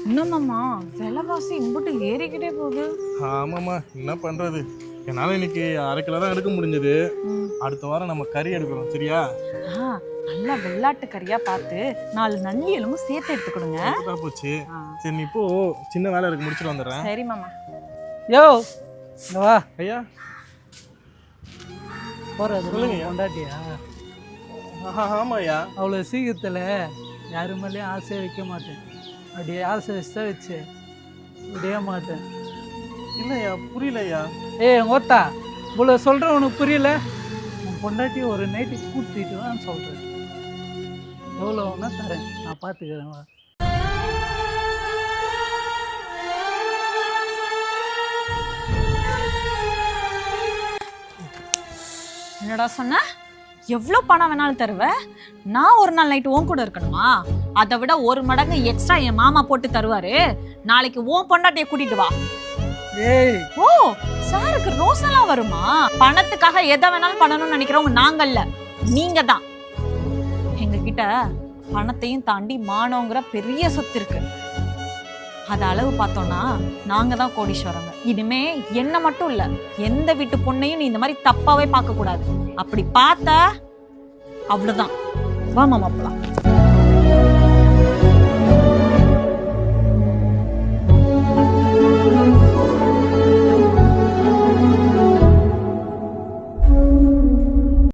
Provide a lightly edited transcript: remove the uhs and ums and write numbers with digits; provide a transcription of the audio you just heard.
என்னமாம்மா விலைவாசி இம்புட்டு ஏறிக்கிட்டே போகுது. ஆமாம்மா, என்ன பண்றது? என்னால் இன்னைக்கு 1/2 கிலோ தான் எடுக்க முடிஞ்சது. அடுத்த வாரம் நம்ம கறி எடுக்கிறோம், சரியா? நல்லா வெள்ளாட்டு கறியா பார்த்து 4 நன்றி எலும்பும் சேர்த்து எடுத்துக்கிடுங்க. அதுதான் போச்சு. சரி, நீ இப்போ சின்ன வேலை இருக்கு, முடிச்சுட்டு வந்துடுறேன். சரி மாமா. யோ வா ஐயா போறது சொல்லுங்க. கொண்டாட்டியா? ஆமாம் ஐயா. அவ்வளோ சீக்கிரத்தில் யாரு மேலேயும் ஆசையை வைக்க மாட்டேன். அப்படியே ஆசை வச்சுதான் வச்சு விடவே மாட்டேன். இல்லையா, புரியல ஐயா. ஓத்தா இவ்வளோ சொல்கிறேன், உனக்கு புரியல? உன் பொண்டாட்டி ஒரு நைட்டு கூட்டிட்டு தான் சொல்கிறேன். எவ்வளோ ஒன்றா தரேன், நான் பார்த்துக்கிறேன். வா. என்னடா சொன்ன? எவ்வளோ பணம் வேணாலும் தருவ? நான் ஒரு நாள் நைட்டு உன் கூட இருக்கணுமா? அதை விட 1 மடங்கு எக்ஸ்ட்ரா என் மாமா போட்டு தருவாரு. நாளைக்கு உன் பொண்டாட்டியை கூட்டிட்டு வா. ஏய் ஓ, சாருக்கு ரோசெல்லாம் வருமா? பணத்துக்காக எதை வேணாலும் பண்ணணும்னு நினைக்கிறவங்க நாங்கல்ல, நீங்க தான். எங்க கிட்ட பணத்தையும் தாண்டி மானங்கிற பெரிய சொத்து இருக்கு. அது அளவு பார்த்தோம்னா நாங்க தான் கோடீஸ்வரங்க. இனிமே என்ன மட்டும் இல்ல, எந்த வீட்டு பொண்ணையும் நீ இந்த மாதிரி தப்பாவே பார்க்க கூடாது. அப்படி பார்த்த அவ்வளவுதான். வா மாமா போலாம்.